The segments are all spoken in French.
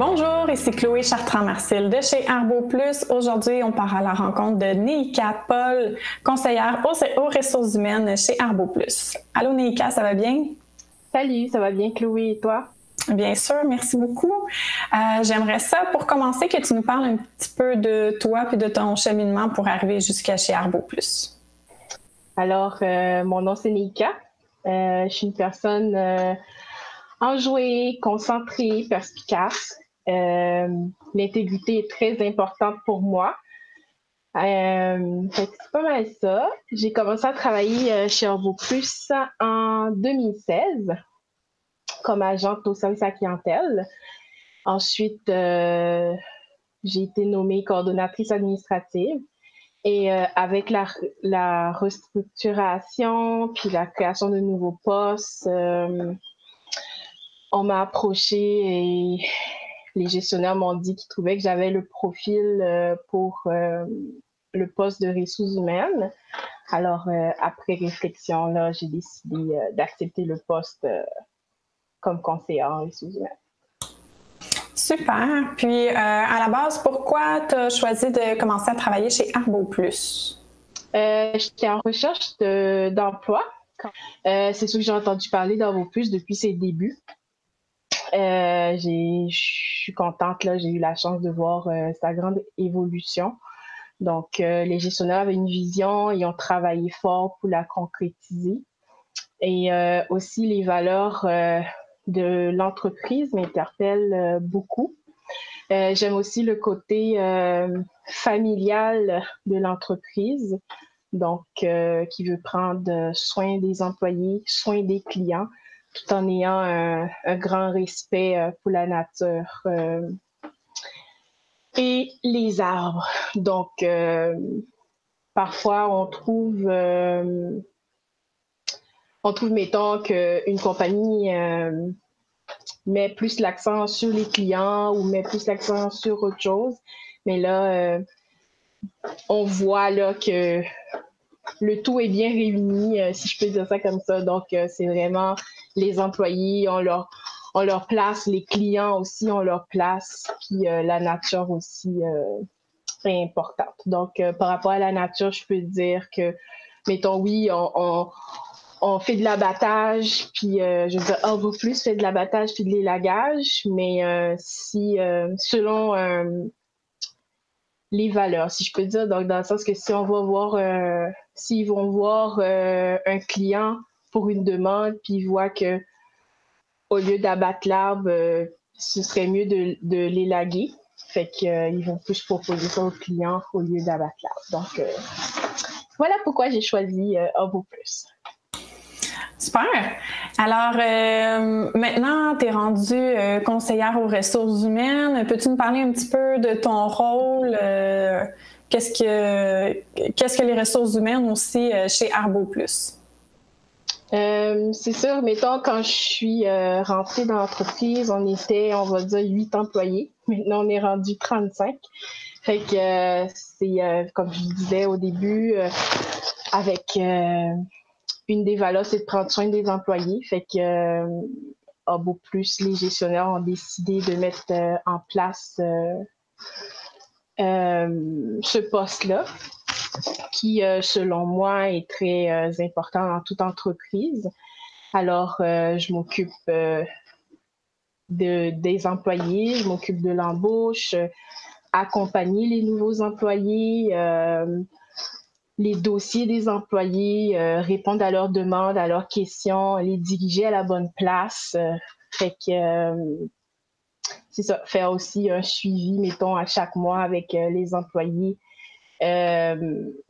Bonjour, ici Chloé Chartrand-Marcil de chez Arbo Plus. Aujourd'hui, on part à la rencontre de Neika Paul, conseillère aux ressources humaines chez Arbo Plus. Allô Neika, ça va bien? Salut, ça va bien Chloé et toi? Bien sûr, merci beaucoup. J'aimerais ça, pour commencer, que tu nous parles un petit peu de toi et de ton cheminement pour arriver jusqu'à chez Arbo Plus. Alors, mon nom c'est Neika. Je suis une personne enjouée, concentrée, perspicace. L'intégrité est très importante pour moi. Fait que c'est pas mal ça. J'ai commencé à travailler chez Arbo Plus en 2016 comme agente au service à la clientèle. Ensuite, j'ai été nommée coordonnatrice administrative. Et avec la restructuration puis la création de nouveaux postes, on m'a approché et les gestionnaires m'ont dit qu'ils trouvaient que j'avais le profil pour le poste de ressources humaines. Alors, après réflexion, là, j'ai décidé d'accepter le poste comme conseillère en ressources humaines. Super. Puis, à la base, pourquoi tu as choisi de commencer à travailler chez Arbo Plus? J'étais en recherche d'emploi. C'est sûr que j'ai entendu parler d'Arbo Plus depuis ses débuts. Je suis contente, là, j'ai eu la chance de voir sa grande évolution. Donc, les gestionnaires avaient une vision, ils ont travaillé fort pour la concrétiser. Et aussi, les valeurs de l'entreprise m'interpellent beaucoup. J'aime aussi le côté familial de l'entreprise, donc qui veut prendre soin des employés, soin des clients, tout en ayant un grand respect pour la nature et les arbres. Donc, parfois, mettons, qu'une compagnie met plus l'accent sur les clients ou met plus l'accent sur autre chose. Mais là, on voit là que le tout est bien réuni, si je peux dire ça comme ça. Donc, c'est vraiment les employés, on leur place, les clients aussi, on leur place, puis la nature aussi est importante. Donc, par rapport à la nature, je peux dire que, mettons, oui, on fait de l'abattage, puis je veux dire, Arbo Plus fait de l'abattage puis de l'élagage, mais selon les valeurs, si je peux dire, donc dans le sens que si on va voir, s'ils vont voir un client pour une demande, puis ils voient que au lieu d'abattre l'arbre, ce serait mieux de l'élaguer. Fait qu'ils vont plus proposer ça aux clients au lieu d'abattre l'arbre. Donc, voilà pourquoi j'ai choisi Arbo Plus. Super. Alors, maintenant, tu es rendue conseillère aux ressources humaines. Peux-tu nous parler un petit peu de ton rôle? Qu'est-ce que les ressources humaines aussi chez Arbo Plus? C'est sûr, mettons, quand je suis rentrée dans l'entreprise, on était, on va dire, 8 employés. Maintenant, on est rendu 35. Fait que c'est, comme je disais au début, avec une des valeurs, c'est de prendre soin des employés. Fait que Arbo Plus, les gestionnaires ont décidé de mettre en place ce poste-là, qui, selon moi, est très important dans toute entreprise. Alors, je m'occupe des employés, je m'occupe de l'embauche, accompagner les nouveaux employés, les dossiers des employés, répondre à leurs demandes, à leurs questions, les diriger à la bonne place. Fait que c'est ça, faire aussi un suivi, mettons, à chaque mois avec les employés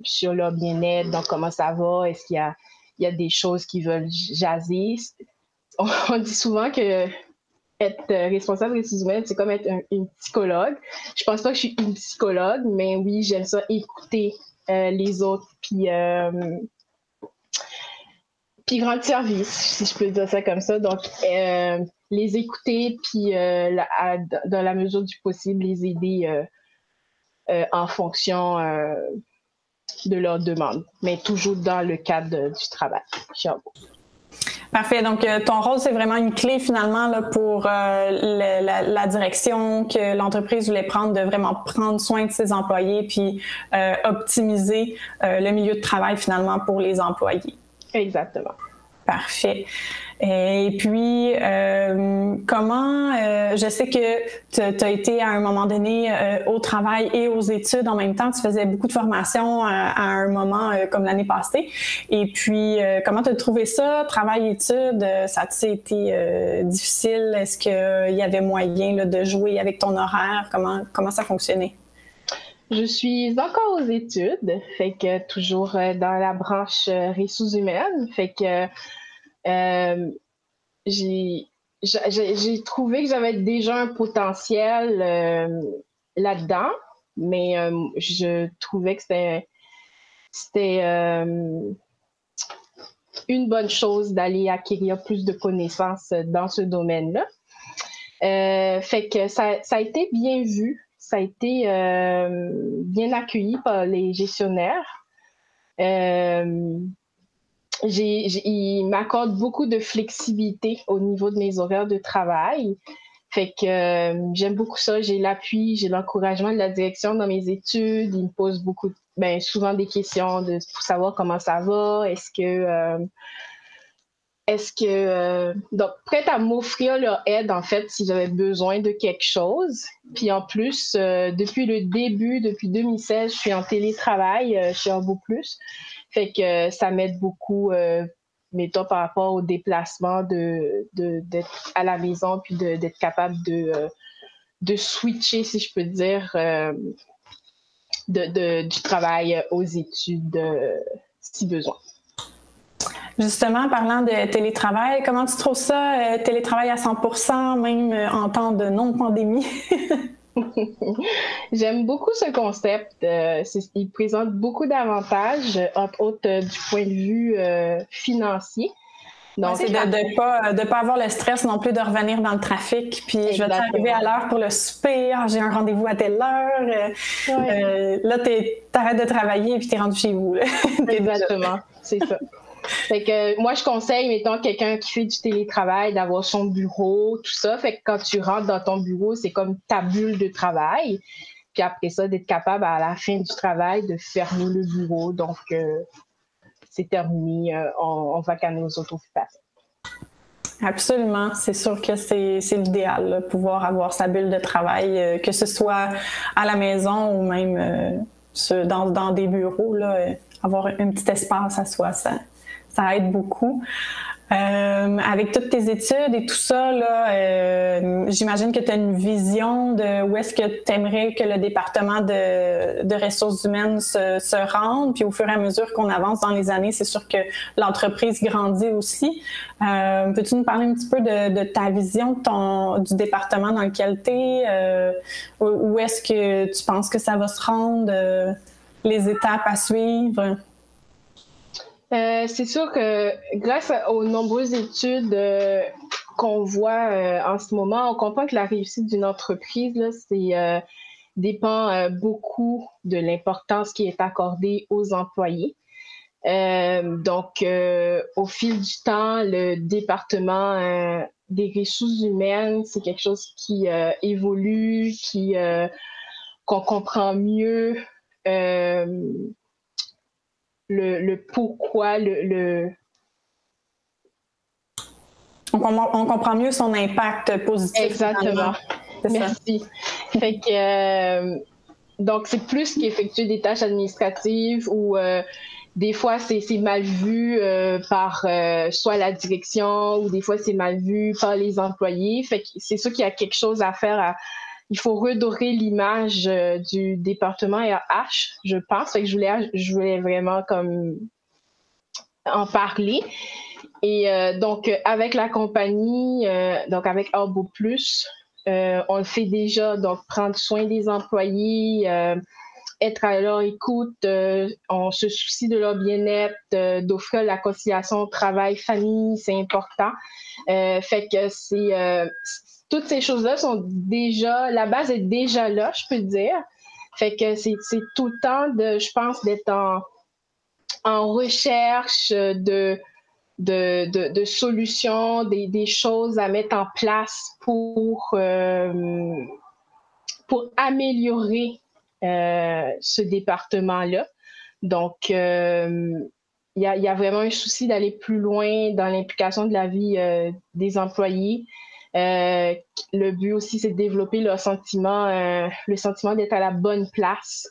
sur leur bien-être, donc comment ça va, est-ce qu'il y a des choses qui veulent jaser. On dit souvent que être responsable des ressources humaines, c'est comme être une psychologue. Je pense pas que je suis une psychologue, mais oui, j'aime ça écouter les autres, puis rendre service, si je peux dire ça comme ça. Donc, les écouter, puis dans la mesure du possible, les aider en fonction de leurs demandes, mais toujours dans le cadre du travail. Parfait. Donc, ton rôle, c'est vraiment une clé finalement là, pour la direction que l'entreprise voulait prendre, de vraiment prendre soin de ses employés puis optimiser le milieu de travail finalement pour les employés. Exactement. Parfait. Et puis, comment, je sais que tu as été à un moment donné au travail et aux études en même temps, tu faisais beaucoup de formations à un moment comme l'année passée. Et puis, comment tu as trouvé ça, travail-études? Ça a été difficile? Est-ce qu'il y avait moyen là, de jouer avec ton horaire? Comment ça fonctionnait? Je suis encore aux études, fait que toujours dans la branche ressources humaines, fait que j'ai trouvé que j'avais déjà un potentiel là-dedans, mais je trouvais que c'était une bonne chose d'aller acquérir plus de connaissances dans ce domaine-là. Fait que ça a été bien vu, ça a été bien accueilli par les gestionnaires. Ils m'accordent beaucoup de flexibilité au niveau de mes horaires de travail. Fait que j'aime beaucoup ça. J'ai l'appui, j'ai l'encouragement de la direction dans mes études. Ils me posent souvent des questions pour savoir comment ça va. Donc, prête à m'offrir leur aide, en fait, si j'avais besoin de quelque chose. Puis en plus, depuis le début, depuis 2016, je suis en télétravail chez Arbo Plus. Fait que ça m'aide beaucoup, mettons, par rapport au déplacement d'être à la maison puis d'être capable de switcher, si je peux dire, du travail aux études si besoin. Justement, parlant de télétravail, comment tu trouves ça, télétravail à 100%, même en temps de non-pandémie? J'aime beaucoup ce concept. Il présente beaucoup d'avantages, entre autres du point de vue financier. Donc, c'est de ne pas avoir le stress non plus de revenir dans le trafic. Puis, je vais arriver à l'heure pour le souper. J'ai un rendez-vous à telle heure. Là, t'arrêtes de travailler et puis t'es rendu chez vous. Exactement, c'est ça. Fait que moi, je conseille, mettons, quelqu'un qui fait du télétravail, d'avoir son bureau, tout ça. Fait que quand tu rentres dans ton bureau, c'est comme ta bulle de travail. Puis après ça, d'être capable, à la fin du travail, de fermer le bureau. Donc, c'est terminé. On va calmer aux autres occupations. Absolument. C'est sûr que c'est l'idéal, là, pouvoir avoir sa bulle de travail, que ce soit à la maison ou même dans des bureaux, là, avoir un petit espace à soi, ça aide beaucoup. Avec toutes tes études et tout ça, là, j'imagine que tu as une vision de où est-ce que tu aimerais que le département de ressources humaines se rende. Puis au fur et à mesure qu'on avance dans les années, c'est sûr que l'entreprise grandit aussi. Peux-tu nous parler un petit peu de ta vision du département dans lequel tu es? Où est-ce que tu penses que ça va se rendre? Les étapes à suivre? C'est sûr que grâce aux nombreuses études qu'on voit en ce moment, on comprend que la réussite d'une entreprise, là, dépend beaucoup de l'importance qui est accordée aux employés. Donc, au fil du temps, le département des ressources humaines, c'est quelque chose qui évolue, qu'on comprend mieux. Le pourquoi, On comprend mieux son impact positif. Exactement. Merci. Fait que, donc, c'est plus qu'effectuer des tâches administratives ou des fois, c'est mal vu par soit la direction ou des fois, c'est mal vu par les employés. Fait que c'est sûr qu'il y a quelque chose à faire. Il faut redorer l'image du département RH, je pense. Fait que je voulais vraiment comme en parler. Et donc, avec la compagnie, donc avec Arbo Plus, on le fait déjà, donc prendre soin des employés, être à leur écoute, on se soucie de leur bien-être, d'offrir la conciliation travail-famille, c'est important. Fait que toutes ces choses-là sont déjà, la base est déjà là, je peux dire. Fait que c'est tout le temps je pense, d'être en recherche de solutions, des choses à mettre en place pour améliorer ce département-là. Donc, il y a vraiment un souci d'aller plus loin dans l'implication de la vie des employés. Le but aussi, c'est de développer le sentiment d'être à la bonne place.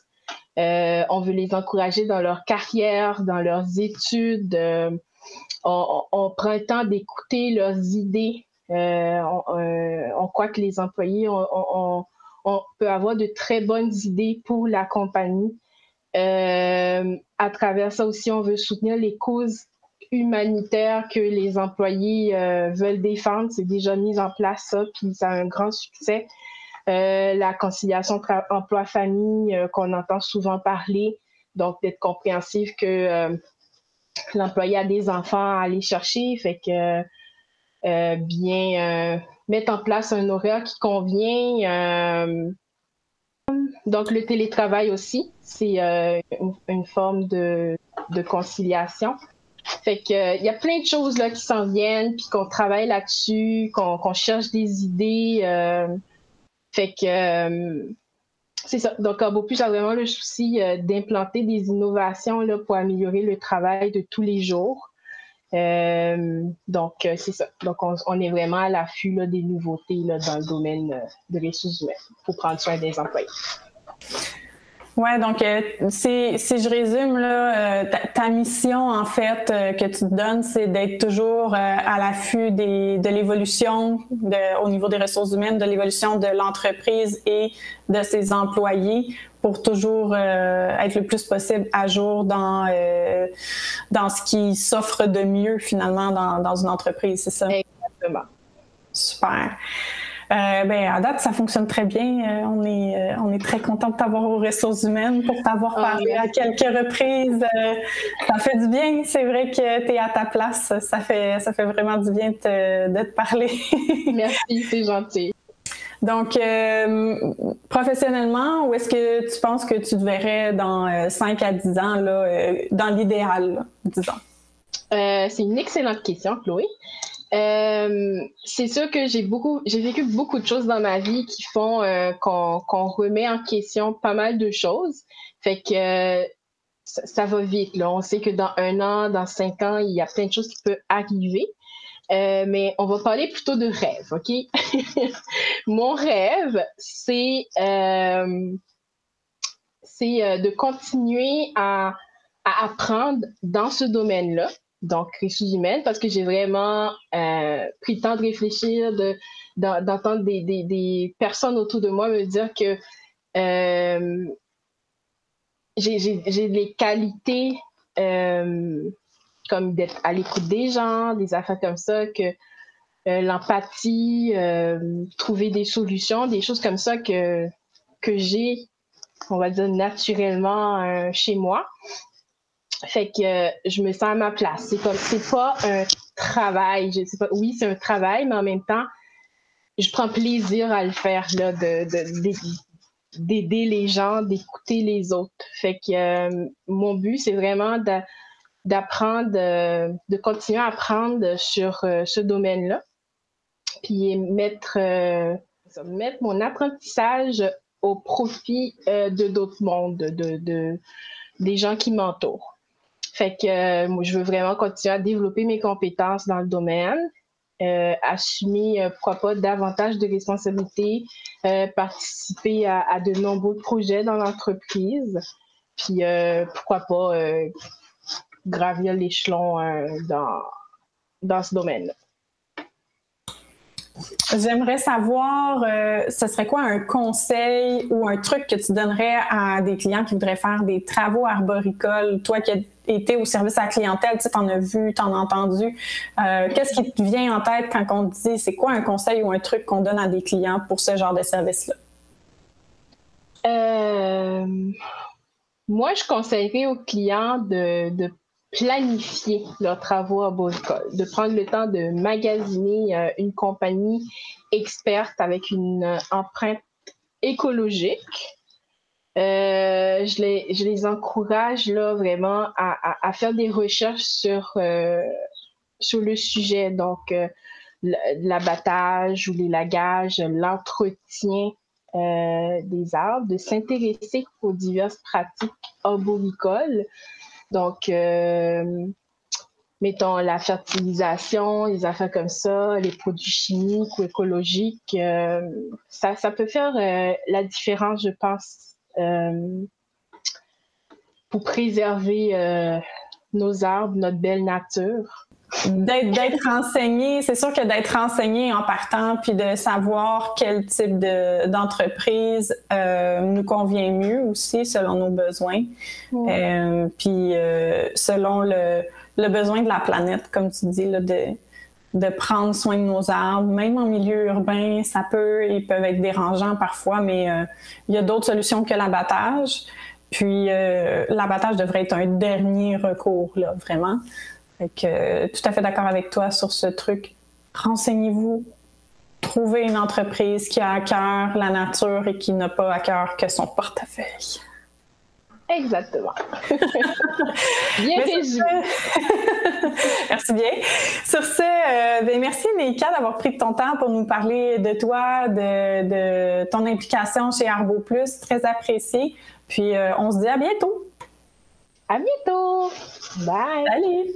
On veut les encourager dans leur carrière, dans leurs études. On prend le temps d'écouter leurs idées. On croit que les employés, on peut avoir de très bonnes idées pour la compagnie. À travers ça aussi, on veut soutenir les causes humanitaires que les employés veulent défendre. C'est déjà mis en place, ça, puis ça a un grand succès. La conciliation emploi-famille qu'on entend souvent parler, donc d'être compréhensif que l'employé a des enfants à aller chercher, fait que bien mettre en place un horaire qui convient. Donc, le télétravail aussi, c'est une forme de conciliation. Fait que il y a plein de choses là qui s'en viennent, puis qu'on travaille là-dessus, qu'on cherche des idées. Fait que c'est ça. Donc, à Beaupuy, j'ai vraiment le souci d'implanter des innovations là, pour améliorer le travail de tous les jours. Donc, c'est ça. Donc, on est vraiment à l'affût là, des nouveautés là, dans le domaine de ressources humaines pour prendre soin des employés. Ouais, donc si je résume là, ta mission en fait que tu te donnes, c'est d'être toujours à l'affût de l'évolution au niveau des ressources humaines, de l'évolution de l'entreprise et de ses employés pour toujours être le plus possible à jour dans ce qui s'offre de mieux finalement dans une entreprise, c'est ça? Exactement. Super. À date, ça fonctionne très bien. On est très content de t'avoir aux ressources humaines pour t'avoir parlé à quelques reprises. Ça fait du bien. C'est vrai que tu es à ta place. Ça fait vraiment du bien de te parler. Merci, c'est gentil. Donc, professionnellement, où est-ce que tu penses que tu te verrais dans 5 à 10 ans, là, dans l'idéal, là, disons? C'est une excellente question, Chloé. C'est sûr que j'ai vécu beaucoup de choses dans ma vie qui font qu'on remet en question pas mal de choses. Fait que ça va vite, là. On sait que dans 1 an, dans 5 ans, il y a plein de choses qui peuvent arriver. Mais on va parler plutôt de rêve, OK? Mon rêve, c'est de continuer à apprendre dans ce domaine-là, donc ressources humaines, parce que j'ai vraiment pris le temps de réfléchir, d'entendre des personnes autour de moi me dire que j'ai des qualités comme d'être à l'écoute des gens, des affaires comme ça, que l'empathie, trouver des solutions, des choses comme ça que j'ai, on va dire, naturellement chez moi. Fait que je me sens à ma place. C'est pas un travail. Je sais pas. Oui, c'est un travail, mais en même temps, je prends plaisir à le faire, là, d'aider les gens, d'écouter les autres. Fait que mon but, c'est vraiment d'apprendre, de continuer à apprendre sur ce domaine-là, puis mettre mon apprentissage au profit de d'autres mondes, des gens qui m'entourent. Fait que moi, je veux vraiment continuer à développer mes compétences dans le domaine, assumer, pourquoi pas, davantage de responsabilités, participer à de nombreux projets dans l'entreprise, puis pourquoi pas gravir l'échelon dans ce domaine-là. J'aimerais savoir, ce serait quoi un conseil ou un truc que tu donnerais à des clients qui voudraient faire des travaux arboricoles? Toi qui as été au service à la clientèle, tu sais, t'en as vu, t'en as entendu. Qu'est-ce qui te vient en tête quand on te dit, c'est quoi un conseil ou un truc qu'on donne à des clients pour ce genre de service-là? Moi, je conseillerais aux clients de planifier leurs travaux arboricoles, de prendre le temps de magasiner une compagnie experte avec une empreinte écologique. Je les encourage là vraiment à faire des recherches sur le sujet, donc l'abattage ou l'élagage, l'entretien des arbres, de s'intéresser aux diverses pratiques arboricoles. Donc, mettons la fertilisation, les affaires comme ça, les produits chimiques ou écologiques, ça peut faire la différence, je pense, pour préserver nos arbres, notre belle nature. D'être renseigné, c'est sûr que d'être renseigné en partant, puis de savoir quel type d'entreprise nous convient mieux aussi, selon nos besoins, puis selon le besoin de la planète, comme tu dis, là, de prendre soin de nos arbres. Même en milieu urbain, ils peuvent être dérangeants parfois, mais il y a d'autres solutions que l'abattage. Puis l'abattage devrait être un dernier recours, là, vraiment. Fait que, tout à fait d'accord avec toi sur ce truc. Renseignez-vous. Trouvez une entreprise qui a à cœur la nature et qui n'a pas à cœur que son portefeuille. Exactement. Bien résumé. Merci bien. Sur ce, merci Neika d'avoir pris ton temps pour nous parler de toi, de ton implication chez Arbo Plus. Très apprécié. Puis on se dit à bientôt. À bientôt. Bye. Salut.